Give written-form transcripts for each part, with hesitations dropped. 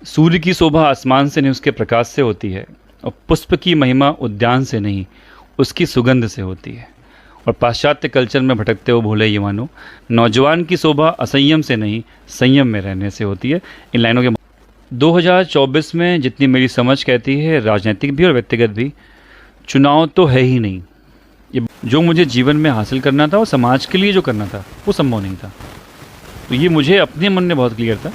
सूर्य की शोभा आसमान से नहीं उसके प्रकाश से होती है, और पुष्प की महिमा उद्यान से नहीं उसकी सुगंध से होती है। और पाश्चात्य कल्चर में भटकते हो भोले युवानों, नौजवान की शोभा असंयम से नहीं संयम में रहने से होती है। इन लाइनों के 2024 में जितनी मेरी समझ कहती है, राजनीतिक भी और व्यक्तिगत भी, चुनाव तो है ही नहीं। ये जो मुझे जीवन में हासिल करना था और समाज के लिए जो करना था वो संभव नहीं था। तो ये मुझे अपने मन में बहुत क्लियर था,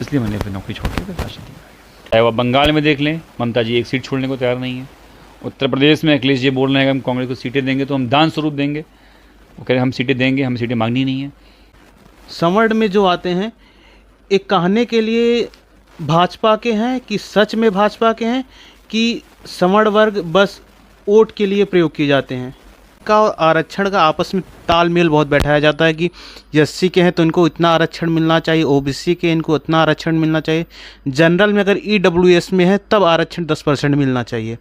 इसलिए मैंने अपनी नौकरी छोड़ के फिर राजनीति में आ गया। चाहे वह बंगाल में देख लें, ममता जी एक सीट छोड़ने को तैयार नहीं है। उत्तर प्रदेश में अखिलेश जी बोल रहे हैं कि हम कांग्रेस को सीटें देंगे तो हम दान स्वरूप देंगे। वो कह रहे हैं हम सीटें देंगे, हमें सीटें मांगनी नहीं है। संवर्ण में जो आते हैं एक कहने के लिए भाजपा के हैं कि सच में भाजपा के हैं कि संवर्ण वर्ग बस वोट के लिए प्रयोग किए जाते हैं। का आरक्षण का आपस में तालमेल बहुत बैठाया जाता है कि एससी के हैं तो इनको इतना आरक्षण मिलना चाहिए, ओबीसी के इनको इतना आरक्षण मिलना चाहिए, जनरल में अगर ईडब्ल्यूएस में है तब आरक्षण 10% मिलना चाहिए।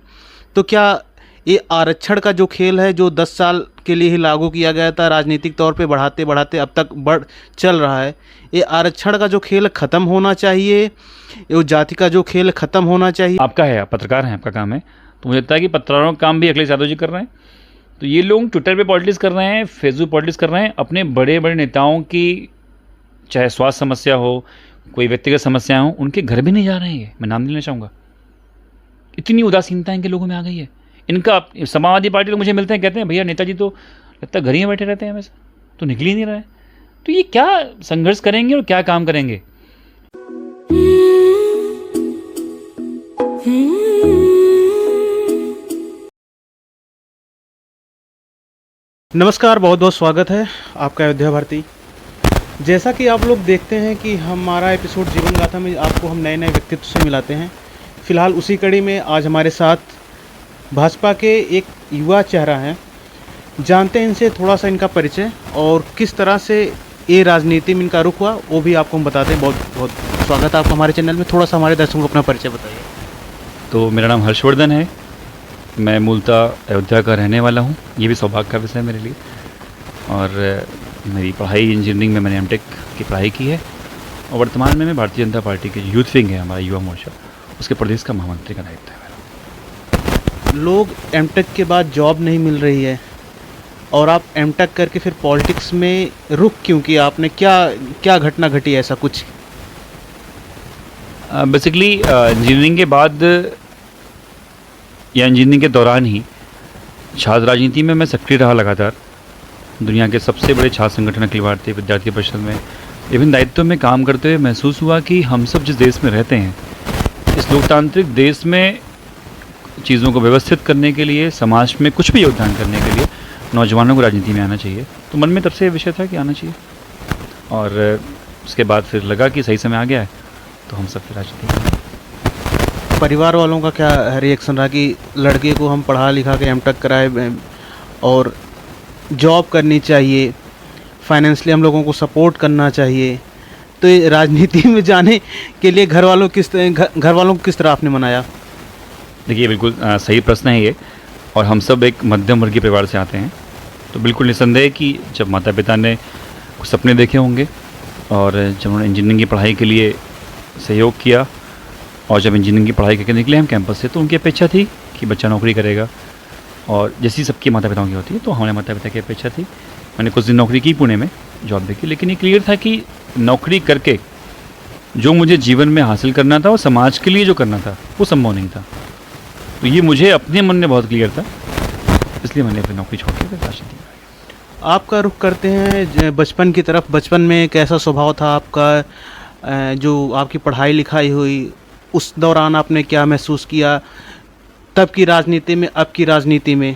तो क्या ये आरक्षण का जो खेल है जो 10 साल के लिए ही लागू किया गया था, राजनीतिक तौर पे बढ़ाते बढ़ाते अब तक चल रहा है, ये आरक्षण का जो खेल ख़त्म होना चाहिए, ये जाति का जो खेल ख़त्म होना चाहिए। आपका है, आप पत्रकार हैं, आपका काम है, तो मुझे लगता है कि पत्रकारों का काम भी अखिलेश यादव जी कर रहे हैं। तो ये लोग ट्विटर पे पॉलिटिक्स कर रहे हैं, फेसबुक पॉलिटिक्स कर रहे हैं, अपने बड़े बड़े नेताओं की चाहे स्वास्थ्य समस्या हो, कोई व्यक्तिगत समस्या हो, उनके घर भी नहीं जा रहे हैं। मैं नाम नहीं लेना चाहूँगा। इतनी उदासीनता इनके लोगों में आ गई है। इनका समाजवादी पार्टी लोग मुझे मिलते हैं, कहते हैं भैया नेताजी तो लगता है घर ही बैठे रहते हैं हमेशा, तो निकल ही नहीं रहे। तो ये क्या संघर्ष करेंगे और क्या काम करेंगे? नमस्कार, बहुत बहुत स्वागत है आपका अयोध्या भारती। जैसा कि आप लोग देखते हैं कि हमारा एपिसोड जीवन गाथा में आपको हम नए नए व्यक्तित्व से मिलाते हैं। फ़िलहाल उसी कड़ी में आज हमारे साथ भाजपा के एक युवा चेहरा हैं। जानते हैं इनसे थोड़ा सा इनका परिचय और किस तरह से ये राजनीति में इनका रुख हुआ, वो भी आपको हम बताते हैं। बहुत बहुत स्वागत है आपका हमारे चैनल में। थोड़ा सा हमारे दर्शकों को अपना परिचय बताइए। तो मेरा नाम हर्षवर्धन है, मैं मूलतः अयोध्या का रहने वाला हूँ। ये भी सौभाग्य का विषय है मेरे लिए। और मेरी पढ़ाई इंजीनियरिंग में मैंने एमटेक की पढ़ाई की है, और वर्तमान में मैं भारतीय जनता पार्टी के यूथ विंग है हमारा युवा मोर्चा, उसके प्रदेश का महामंत्री का दायित्व है मेरा। लोग एमटेक के बाद जॉब नहीं मिल रही है और आप एमटेक करके फिर पॉलिटिक्स में रुख क्यों किया आपने? क्या घटना घटी ऐसा कुछ? बेसिकली इंजीनियरिंग के बाद या इंजीनियरिंग के दौरान ही छात्र राजनीति में मैं सक्रिय रहा लगातार। दुनिया के सबसे बड़े छात्र संगठन अखिल भारतीय विद्यार्थी परिषद में विभिन्न दायित्वों में काम करते हुए महसूस हुआ कि हम सब जिस देश में रहते हैं, इस लोकतांत्रिक देश में चीज़ों को व्यवस्थित करने के लिए, समाज में कुछ भी योगदान करने के लिए नौजवानों को राजनीति में आना चाहिए। तो मन में तब से विषय था कि आना चाहिए, और उसके बाद फिर लगा कि सही समय आ गया है, तो हम सब फिर राजनीति में। परिवार वालों का क्या रिएक्शन रहा कि लड़के को हम पढ़ा लिखा के एमटेक कराए और जॉब करनी चाहिए, फाइनेंशियली हम लोगों को सपोर्ट करना चाहिए, तो ये राजनीति में जाने के लिए घर वालों को किस तरह आपने मनाया? देखिए, बिल्कुल सही प्रश्न है ये, और हम सब एक मध्यम वर्गीय परिवार से आते हैं, तो बिल्कुल निसंदेह कि जब माता पिता ने कुछ सपने देखे होंगे और जब उन्होंने इंजीनियरिंग की पढ़ाई के लिए सहयोग किया, और जब इंजीनियरिंग की पढ़ाई करके निकले हम कैंपस से, तो उनकी अपेक्षा थी कि बच्चा नौकरी करेगा, और जैसी सबकी माता पिताओं की होती है, तो हमारे माता पिता की अपेक्षा थी। मैंने कुछ दिन नौकरी की पुणे में, जॉब देखी, लेकिन ये क्लियर था कि नौकरी करके जो मुझे जीवन में हासिल करना था और समाज के लिए जो करना था वो संभव नहीं था। तो ये मुझे अपने मन में बहुत क्लियर था, इसलिए मैंने अपनी नौकरी छोड़ के फिर राजनीति में आ गया। आपका रुख करते हैं बचपन की तरफ। बचपन में कैसा स्वभाव था आपका? जो आपकी पढ़ाई लिखाई हुई उस दौरान आपने क्या महसूस किया, तब की राजनीति में अब की राजनीति में?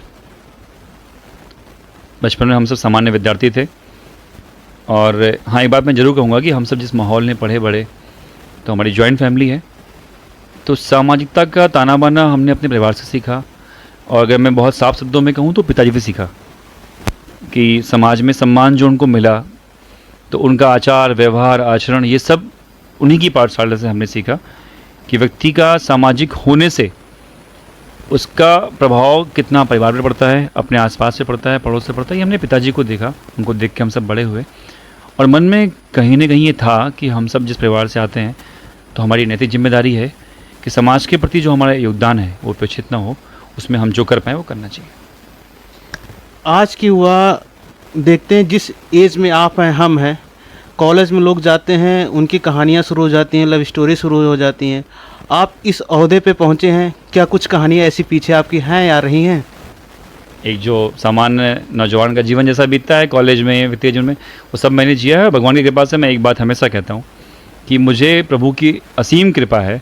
बचपन में हम सब सामान्य विद्यार्थी थे, और हाँ, एक बात मैं ज़रूर कहूँगा कि हम सब जिस माहौल में पढ़े बड़े, तो हमारी जॉइंट फैमिली है, तो सामाजिकता का ताना बाना हमने अपने परिवार से सीखा। और अगर मैं बहुत साफ शब्दों में कहूँ तो पिताजी से सीखा कि समाज में सम्मान जो उनको मिला, तो उनका आचार व्यवहार आचरण ये सब उन्हीं की पाठशाला से हमने सीखा कि व्यक्ति का सामाजिक होने से उसका प्रभाव कितना परिवार पर पड़ता है, अपने आसपास से पड़ता है, पड़ोस से पड़ता है। ये हमने पिताजी को देखा, उनको देख के हम सब बड़े हुए, और मन में कहीं ना कहीं ये था कि हम सब जिस परिवार से आते हैं तो हमारी नैतिक जिम्मेदारी है कि समाज के प्रति जो हमारा योगदान है वो उपेक्षित ना हो, उसमें हम जो कर पाएँ वो करना चाहिए। आज की युवा देखते हैं, जिस एज में आप हैं, हम हैं, कॉलेज में लोग जाते हैं, उनकी कहानियाँ शुरू हो जाती हैं, लव स्टोरी शुरू हो जाती हैं। आप इस ओहदे पे पहुँचे हैं, क्या कुछ कहानियाँ ऐसी पीछे आपकी हैं या रही हैं? एक जो सामान्य नौजवान का जीवन जैसा बीतता है कॉलेज में, वित्तीय जीवन में, वो सब मैंने जिया है। भगवान की कृपा से मैं एक बात हमेशा कहता हूँ कि मुझे प्रभु की असीम कृपा है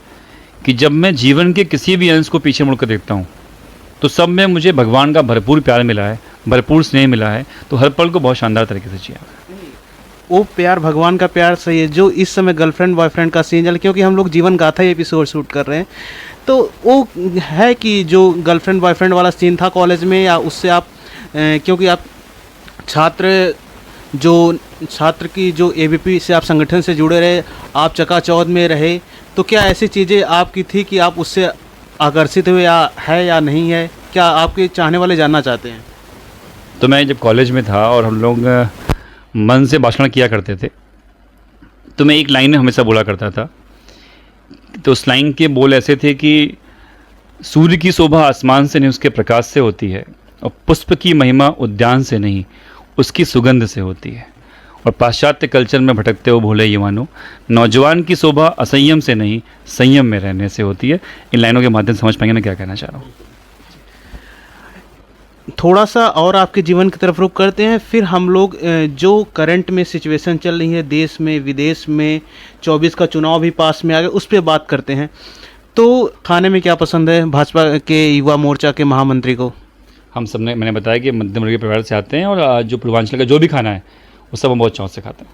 कि जब मैं जीवन के किसी भी अंश को पीछे मुड़कर देखता हूँ तो सब में मुझे भगवान का भरपूर प्यार मिला है, भरपूर स्नेह मिला है। तो हर पल को बहुत शानदार तरीके से जिया। वो प्यार भगवान का प्यार सही है जो इस समय गर्लफ्रेंड बॉयफ्रेंड का सीन चल, क्योंकि हम लोग जीवन गाथा एपिसोड शूट कर रहे हैं, तो वो है कि जो गर्लफ्रेंड बॉयफ्रेंड वाला सीन था कॉलेज में, या उससे आप क्योंकि आप छात्र की जो एबीपी से आप संगठन से जुड़े रहे, आप चकाचौंध में रहे, तो क्या ऐसी चीज़ें आपकी थी कि आप उससे आकर्षित हुए, या है या नहीं है? क्या आपके चाहने वाले जानना चाहते हैं? तो मैं जब कॉलेज में था और हम लोग मन से भाषण किया करते थे, तो मैं एक लाइन हमेशा बोला करता था। तो उस लाइन के बोल ऐसे थे कि सूर्य की शोभा आसमान से नहीं उसके प्रकाश से होती है, और पुष्प की महिमा उद्यान से नहीं उसकी सुगंध से होती है। और पाश्चात्य कल्चर में भटकते हुए भोले युवानों, नौजवान की शोभा असंयम से नहीं संयम में रहने से होती है। इन लाइनों के माध्यम से समझ पाएंगे मैं क्या कहना चाह रहा हूँ। थोड़ा सा और आपके जीवन की तरफ रुख करते हैं, फिर हम लोग जो करंट में सिचुएशन चल रही है देश में विदेश में, 24 का चुनाव भी पास में आ गया, उस पर बात करते हैं। तो खाने में क्या पसंद है भाजपा के युवा मोर्चा के महामंत्री को? हम सब ने, मैंने बताया कि मध्यम वर्गीय परिवार से आते हैं, और जो पूर्वांचल का जो भी खाना है वो सब हम बहुत शौक से खाते हैं।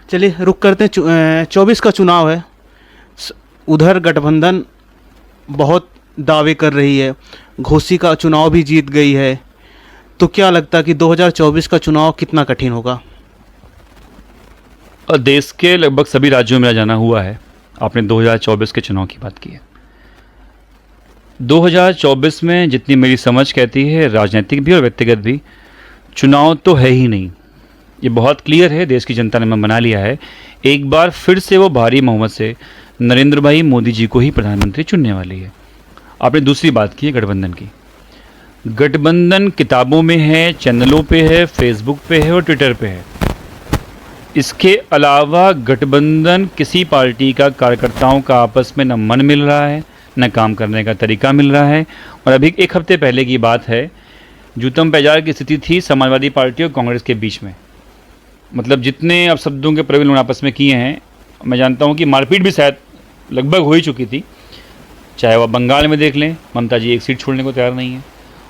चलिए रुक करते हैं। 24 का चुनाव है, उधर गठबंधन बहुत दावे कर रही है, घोसी का चुनाव भी जीत गई है, तो क्या लगता है कि 2024 का चुनाव कितना कठिन होगा? और देश के लगभग सभी राज्यों में मेरा जाना हुआ है। आपने 2024 के चुनाव की बात की है। 2024 में जितनी मेरी समझ कहती है, राजनीतिक भी और व्यक्तिगत भी, चुनाव तो है ही नहीं। ये बहुत क्लियर है, देश की जनता ने मन बना लिया है। एक बार फिर से वो भारी बहुमत से नरेंद्र भाई मोदी जी को ही प्रधानमंत्री चुनने वाली है। आपने दूसरी बात की है गठबंधन की। गठबंधन किताबों में है, चैनलों पे है, फेसबुक पे है और ट्विटर पे है। इसके अलावा गठबंधन किसी पार्टी का कार्यकर्ताओं का आपस में न मन मिल रहा है, न काम करने का तरीका मिल रहा है। और अभी एक हफ्ते पहले की बात है, जूतम पैजार की स्थिति थी समाजवादी पार्टी और कांग्रेस के बीच में। मतलब जितने अब शब्दों के प्रयोग उन्होंने आपस में किए हैं, मैं जानता हूँ कि मारपीट भी शायद लगभग हो ही चुकी थी। चाहे वह बंगाल में देख लें, ममता जी एक सीट छोड़ने को तैयार नहीं है।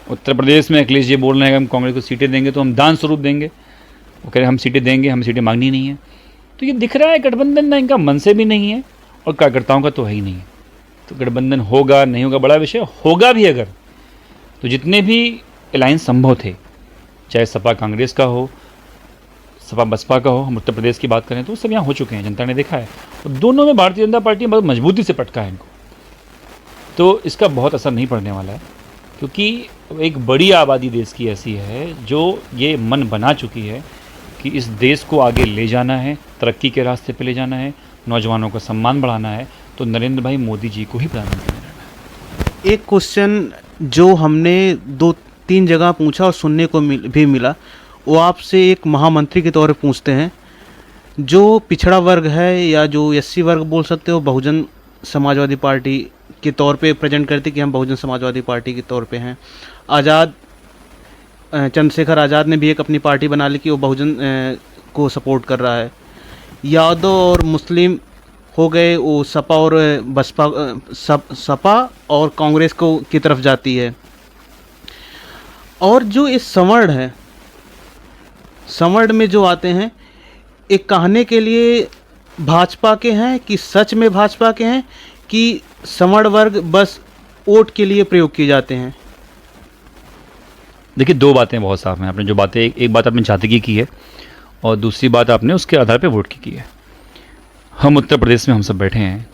उत्तर प्रदेश में अखिलेश जी बोल रहे हैं कि हम कांग्रेस को सीटें देंगे तो हम दान स्वरूप देंगे। वो कह रहे हैं हम सीटें देंगे, हमें सीटें मांगनी नहीं है। तो ये दिख रहा है गठबंधन ना इनका मन से भी नहीं है और कार्यकर्ताओं का तो है ही नहीं है। तो गठबंधन होगा नहीं होगा बड़ा विषय, होगा भी अगर तो जितने भी अलायंस संभव थे, चाहे सपा कांग्रेस का हो, सपा बसपा का हो, हम उत्तर प्रदेश की बात करें तो सब यहाँ हो चुके हैं, जनता ने देखा है। और दोनों में भारतीय जनता पार्टी बहुत मजबूती से पटका है इनको। तो इसका बहुत असर नहीं पड़ने वाला है, क्योंकि एक बड़ी आबादी देश की ऐसी है जो ये मन बना चुकी है कि इस देश को आगे ले जाना है, तरक्की के रास्ते पे ले जाना है, नौजवानों का सम्मान बढ़ाना है, तो नरेंद्र भाई मोदी जी को ही प्रधानमंत्री बनाना है। एक क्वेश्चन जो हमने 2-3 जगह पूछा और सुनने को भी मिला, वो आपसे एक महामंत्री के तौर पे पूछते हैं। जो पिछड़ा वर्ग है या जो एससी वर्ग बोल सकते हो, बहुजन समाजवादी पार्टी के तौर पे प्रेजेंट करती कि हम बहुजन समाजवादी पार्टी के तौर पे हैं। आज़ाद, चंद्रशेखर आज़ाद ने भी एक अपनी पार्टी बना ली कि वो बहुजन को सपोर्ट कर रहा है। यादव और मुस्लिम हो गए, वो सपा और बसपा, सपा और कांग्रेस को की तरफ जाती है। और जो इस संवर्ण है, संवर्ण में जो आते हैं, एक कहने के लिए भाजपा के हैं कि सच में भाजपा के हैं कि संवर्ण वर्ग बस वोट के लिए प्रयोग किए जाते हैं? देखिए, दो बातें बहुत साफ हैं। आपने जो बातें, एक बात आपने जाति की है और दूसरी बात आपने उसके आधार पे वोट की है। हम उत्तर प्रदेश में हम सब बैठे हैं।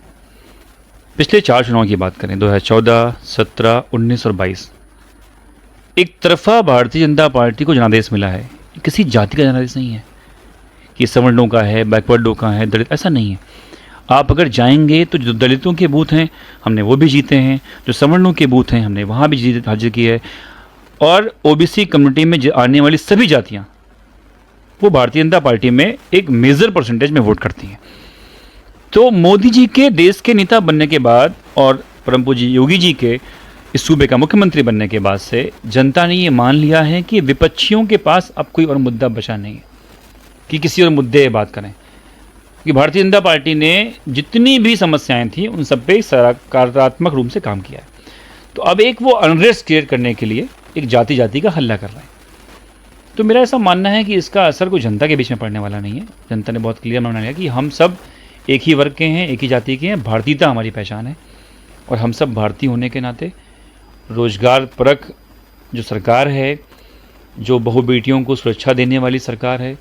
पिछले 4 चुनाव की बात करें, 2014, 17, 19 और 22, एक तरफा भारतीय जनता पार्टी को जनादेश मिला है। किसी जाति का जनादेश नहीं है कि सवर्णों का है, बैकवर्डों का है, दलित, ऐसा नहीं है। आप अगर जाएंगे तो जो दलितों के बूथ हैं हमने वो भी जीते हैं, जो सवर्णों के बूथ हैं हमने वहाँ भी जीत हासिल की है, और ओबीसी कम्युनिटी में आने वाली सभी जातियाँ वो भारतीय जनता पार्टी में एक मेजर परसेंटेज में वोट करती हैं। तो मोदी जी के देश के नेता बनने के बाद और परम पूज्य योगी जी के इस सूबे का मुख्यमंत्री बनने के बाद से जनता ने ये मान लिया है कि विपक्षियों के पास अब कोई और मुद्दा बचा नहीं है कि किसी और मुद्दे पे बात करें, कि भारतीय जनता पार्टी ने जितनी भी समस्याएं थी उन सब पे सकारात्मक रूप से काम किया है। तो अब एक वो अनरेस्ट क्रिएट करने के लिए एक जाति जाति का हल्ला कर रहा है। तो मेरा ऐसा मानना है कि इसका असर कोई जनता के बीच में पड़ने वाला नहीं है। जनता ने बहुत क्लियर माना लिया कि हम सब एक ही वर्ग के हैं, एक ही जाति के हैं, भारतीयता हमारी पहचान है, और हम सब भारतीय होने के नाते रोजगार परक जो सरकार है, जो बहुबेटियों को सुरक्षा देने वाली सरकार है,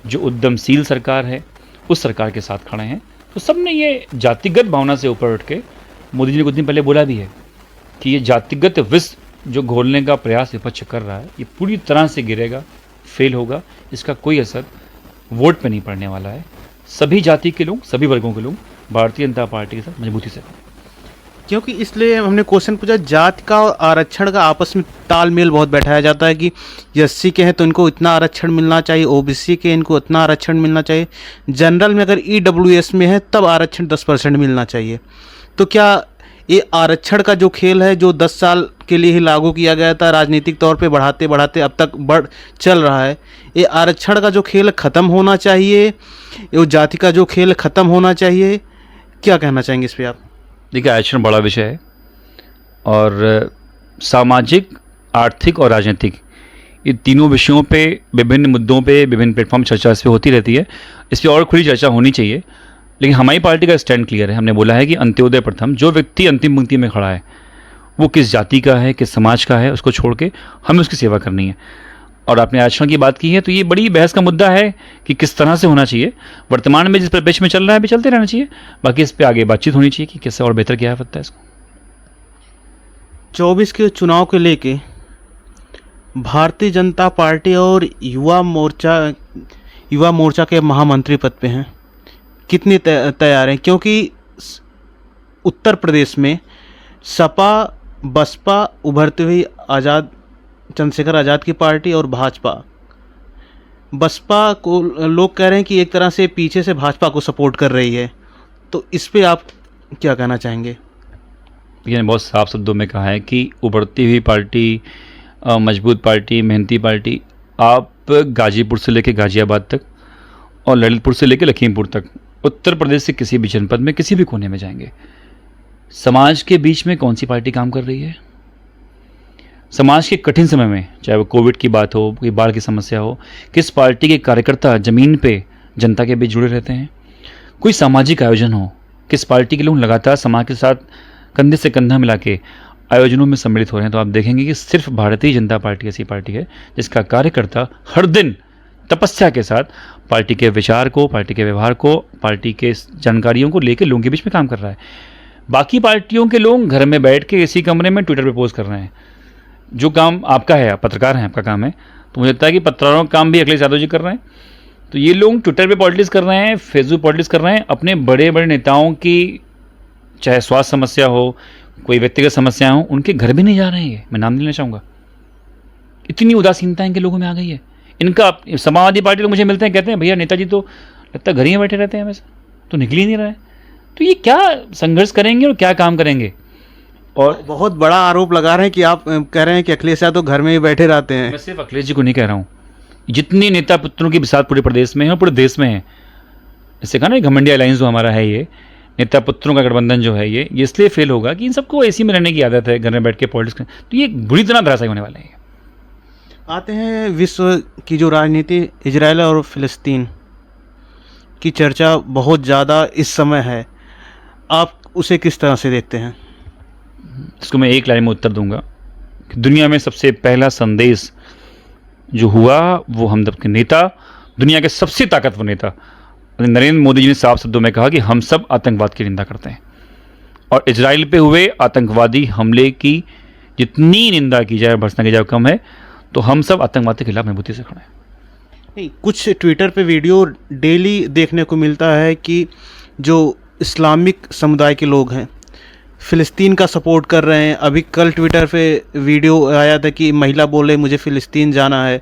जो उद्यमशील सरकार है, उस सरकार के साथ खड़े हैं। तो सब ने ये जातिगत भावना से ऊपर उठ के, मोदी जी ने कुछ दिन पहले बोला भी है कि ये जातिगत विष जो घोलने का प्रयास विपक्ष कर रहा है ये पूरी तरह से गिरेगा, फेल होगा, इसका कोई असर वोट पे नहीं पड़ने वाला है। सभी जाति के लोग, सभी वर्गों के लोग भारतीय जनता पार्टी के साथ मजबूती से, क्योंकि इसलिए हमने क्वेश्चन पूछा, जाति का और आरक्षण का आपस में तालमेल बहुत बैठाया जाता है कि एससी के हैं तो इनको इतना आरक्षण मिलना चाहिए, ओबीसी के इनको इतना आरक्षण मिलना चाहिए, जनरल में अगर ईडब्ल्यूएस में है तब आरक्षण 10% मिलना चाहिए। तो क्या ये आरक्षण का जो खेल है जो 10 साल के लिए ही लागू किया गया था, राजनीतिक तौर पे बढ़ाते बढ़ाते अब तक बढ़ चल रहा है, ये आरक्षण का जो खेल ख़त्म होना चाहिए, ये जाति का जो खेल ख़त्म होना चाहिए, क्या कहना चाहेंगे इस पर आप? देखिए, आरक्षण बड़ा विषय है और सामाजिक, आर्थिक और राजनीतिक, ये तीनों विषयों पे, विभिन्न मुद्दों पे, विभिन्न प्लेटफॉर्म चर्चा इस पर होती रहती है। इस पर और खुली चर्चा होनी चाहिए, लेकिन हमारी पार्टी का स्टैंड क्लियर है। हमने बोला है कि अंत्योदय प्रथम, जो व्यक्ति अंतिम पंक्ति में खड़ा है वो किस जाति का है, किस समाज का है, उसको छोड़ के हमें उसकी सेवा करनी है। और आपने आरक्षण की बात की है तो ये बड़ी बहस का मुद्दा है कि किस तरह से होना चाहिए। वर्तमान में जिस परिप्रेक्ष्य में चल रहा है अभी चलते रहना चाहिए, बाकी इस पर आगे बातचीत होनी चाहिए कि किससे और बेहतर किया है इसको। 24 के चुनाव को लेके भारतीय जनता पार्टी और युवा मोर्चा के महामंत्री पद पे हैं, कितने तैयार हैं? क्योंकि उत्तर प्रदेश में सपा, बसपा, उभरती हुई चंद्रशेखर आज़ाद की पार्टी और भाजपा, बसपा को लोग कह रहे हैं कि एक तरह से पीछे से भाजपा को सपोर्ट कर रही है, तो इस पे आप क्या कहना चाहेंगे? मैंने बहुत साफ शब्दों में कहा है कि उभरती हुई पार्टी, मजबूत पार्टी, मेहनती पार्टी, आप गाजीपुर से लेकर गाजियाबाद तक और ललितपुर से लेकर लखीमपुर तक, उत्तर प्रदेश से किसी भी जनपद में, किसी भी कोने में जाएंगे, समाज के बीच में कौन सी पार्टी काम कर रही है? समाज के कठिन समय में, चाहे वो कोविड की बात हो, कोई बाढ़ की समस्या हो, किस पार्टी के कार्यकर्ता ज़मीन पे जनता के बीच जुड़े रहते हैं? कोई सामाजिक आयोजन हो, किस पार्टी के लोग लगातार समाज के साथ कंधे से कंधा मिला के आयोजनों में सम्मिलित हो रहे हैं? तो आप देखेंगे कि सिर्फ भारतीय जनता पार्टी ऐसी पार्टी है जिसका कार्यकर्ता हर दिन तपस्या के साथ पार्टी के विचार को, पार्टी के व्यवहार को, पार्टी के जानकारियों को लेकर लोगों के बीच में काम कर रहा है। बाकी पार्टियों के लोग घर में बैठ के इसी कमरे में ट्विटर पे पोस्ट कर रहे हैं। जो काम आपका है, आप पत्रकार हैं, आपका काम है, तो मुझे लगता है कि पत्रकारों का काम भी अखिलेश यादव जी कर रहे हैं। तो ये लोग ट्विटर पे पॉलिटिक्स कर रहे हैं, फेसबुक पॉलिटिक्स कर रहे हैं, अपने बड़े बड़े नेताओं की चाहे स्वास्थ्य समस्या हो, कोई व्यक्तिगत समस्या हो, उनके घर भी नहीं जा रहे हैं। मैं नाम नहीं लेना चाहूँगा। इतनी उदासीनता इनके लोगों में आ गई है। इनका समाजवादी पार्टी लोग मुझे मिलते हैं, कहते हैं भैया नेताजी तो लगता है घर ही बैठे रहते हैं, हमेशा तो निकल ही नहीं रहे। तो ये क्या संघर्ष करेंगे और क्या काम करेंगे? और बहुत बड़ा आरोप लगा रहे हैं कि आप कह रहे हैं कि अखिलेश यादव घर में ही बैठे रहते हैं। मैं सिर्फ अखिलेश जी को नहीं कह रहा हूँ, जितने नेता पुत्रों की बिसात पूरे प्रदेश में है और पूरे देश में है। इससे कहा ना घमंडिया अलायंस जो हमारा है, ये नेता पुत्रों का गठबंधन जो है, ये इसलिए फेल होगा कि इन सबको एसी में रहने की आदत है, घर में बैठ के पॉलिटिक्स। तो ये बुरी तरह धराशायी होने वाले हैं। आते हैं विश्व की जो राजनीति, इजराइल और फिलिस्तीन की चर्चा बहुत ज़्यादा इस समय है, आप उसे किस तरह से देखते हैं? इसको मैं एक लाइन में उत्तर दूंगा कि दुनिया में सबसे पहला संदेश जो हुआ वो हमदर्द के नेता, दुनिया के सबसे ताकतवर नेता नरेंद्र मोदी जी ने साफ शब्दों में कहा कि हम सब आतंकवाद की निंदा करते हैं और इजराइल पे हुए आतंकवादी हमले की जितनी निंदा की जाए, भर्त्सना की जाए, कम है। तो हम सब आतंकवाद के खिलाफ मजबूती से खड़े हैं। नहीं, कुछ ट्विटर पे वीडियो डेली देखने को मिलता है कि जो इस्लामिक समुदाय के लोग हैं, फ़िलिस्तीन का सपोर्ट कर रहे हैं। अभी कल ट्विटर पे वीडियो आया था कि महिला बोले मुझे फ़िलिस्तीन जाना है,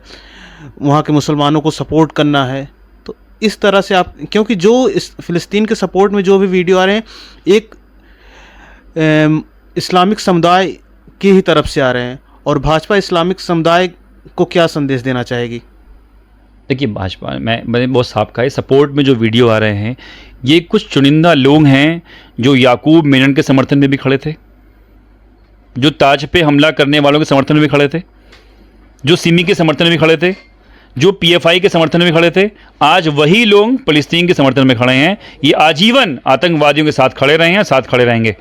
वहाँ के मुसलमानों को सपोर्ट करना है। तो इस तरह से आप, क्योंकि जो इस फ़िलिस्तीन के सपोर्ट में जो भी वीडियो आ रहे हैं एक इस्लामिक समुदाय की ही तरफ से आ रहे हैं, और भाजपा इस्लामिक समुदाय को क्या संदेश देना चाहेगी? देखिए, भाजपा मैंने बहुत साफ कहा है, सपोर्ट में जो वीडियो आ रहे हैं ये कुछ चुनिंदा लोग हैं जो याकूब मेनन के समर्थन में भी खड़े थे, जो ताज पे हमला करने वालों के समर्थन में भी खड़े थे, जो सिमी के समर्थन में भी खड़े थे, जो पीएफआई के समर्थन में भी खड़े थे। आज वही लोग फ़लस्तीन के समर्थन में खड़े हैं। ये आजीवन आतंकवादियों के साथ खड़े रहे हैं, साथ खड़े रहेंगे।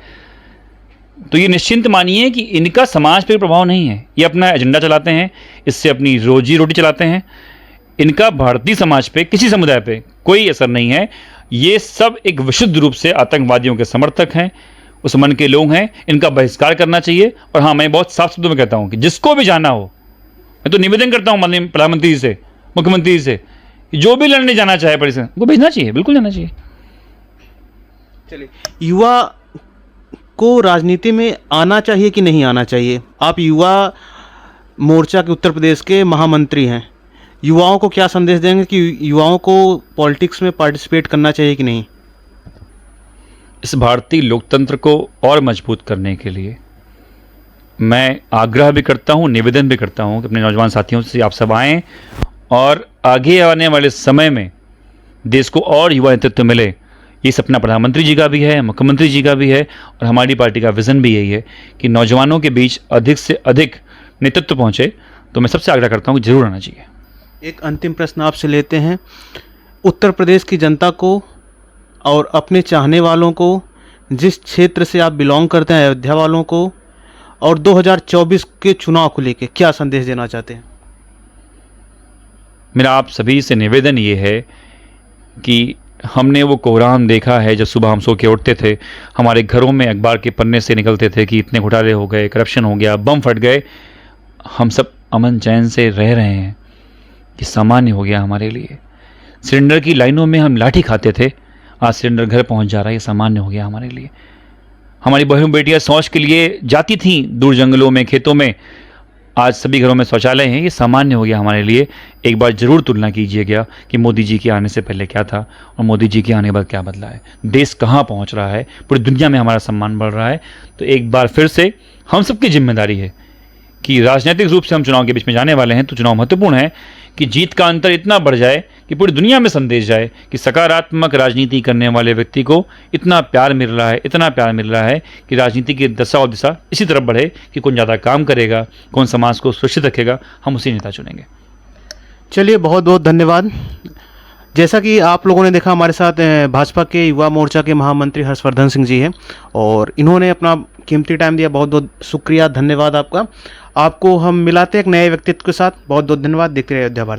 तो ये निश्चिंत मानिए कि इनका समाज पर प्रभाव नहीं है। ये अपना एजेंडा चलाते हैं, इससे अपनी रोजी रोटी चलाते हैं। इनका भारतीय समाज पे, किसी समुदाय पे कोई असर नहीं है। ये सब एक विशुद्ध रूप से आतंकवादियों के समर्थक हैं, उस मन के लोग हैं। इनका बहिष्कार करना चाहिए। और हाँ, मैं बहुत साफ शब्दों में कहता हूँ कि जिसको भी जाना हो, मैं तो निवेदन करता हूँ माननीय प्रधानमंत्री जी से, मुख्यमंत्री जी से, जो भी लड़ने जाना चाहे परिसर, उनको भेजना चाहिए, बिल्कुल जाना चाहिए। चलिए, युवा को राजनीति में आना चाहिए कि नहीं आना चाहिए? आप युवा मोर्चा के उत्तर प्रदेश के महामंत्री हैं, युवाओं को क्या संदेश देंगे कि युवाओं को पॉलिटिक्स में पार्टिसिपेट करना चाहिए कि नहीं? इस भारतीय लोकतंत्र को और मजबूत करने के लिए मैं आग्रह भी करता हूं, निवेदन भी करता हूं कि अपने नौजवान साथियों से आप सब आएं और आगे आने वाले समय में देश को और युवा नेतृत्व मिले। ये सपना प्रधानमंत्री जी का भी है, मुख्यमंत्री जी का भी है, और हमारी पार्टी का विज़न भी यही है कि नौजवानों के बीच अधिक से अधिक नेतृत्व पहुँचे। तो मैं सबसे आग्रह करता हूँ कि जरूर आना चाहिए। एक अंतिम प्रश्न आपसे लेते हैं। उत्तर प्रदेश की जनता को और अपने चाहने वालों को, जिस क्षेत्र से आप बिलोंग करते हैं, अयोध्या वालों को, और 2024 के चुनाव को लेकर क्या संदेश देना चाहते हैं? मेरा आप सभी से निवेदन ये है कि हमने वो कोहराम देखा है जब सुबह हम सो के उठते थे, हमारे घरों में अखबार के पन्ने से निकलते थे कि इतने घोटाले हो गए, करप्शन हो गया, बम फट गए। हम सब अमन चैन से रह रहे हैं, ये सामान्य हो गया हमारे लिए। सिलेंडर की लाइनों में हम लाठी खाते थे, आज सिलेंडर घर पहुंच जा रहा है, ये सामान्य हो गया हमारे लिए। हमारी बहन बेटियां शौच के लिए जाती थीं दूर जंगलों में, खेतों में, आज सभी घरों में शौचालय हैं, ये सामान्य हो गया हमारे लिए। एक बार जरूर तुलना कीजिएगा कि मोदी जी के आने से पहले क्या था और मोदी जी के आने के बाद क्या बदला है। देश कहाँ पहुँच रहा है, पूरी दुनिया में हमारा सम्मान बढ़ रहा है। तो एक बार फिर से हम सबकी जिम्मेदारी है कि राजनीतिक रूप से हम चुनाव के बीच में जाने वाले हैं, तो चुनाव महत्वपूर्ण है कि जीत का अंतर इतना बढ़ जाए कि पूरी दुनिया में संदेश जाए कि सकारात्मक राजनीति करने वाले व्यक्ति को इतना प्यार मिल रहा है, इतना प्यार मिल रहा है कि राजनीति की दशा और दिशा इसी तरफ बढ़े कि कौन ज़्यादा काम करेगा, कौन समाज को सुरक्षित रखेगा, हम उसी नेता चुनेंगे। चलिए, बहुत बहुत धन्यवाद। जैसा कि आप लोगों ने देखा, हमारे साथ भाजपा के युवा मोर्चा के महामंत्री हर्षवर्धन सिंह जी हैं, और इन्होंने अपना कीमती टाइम दिया। बहुत बहुत शुक्रिया, धन्यवाद आपका। आपको हम मिलाते हैं एक नए व्यक्तित्व के साथ। बहुत बहुत धन्यवाद। देखते रहिए अयोध्या भारत।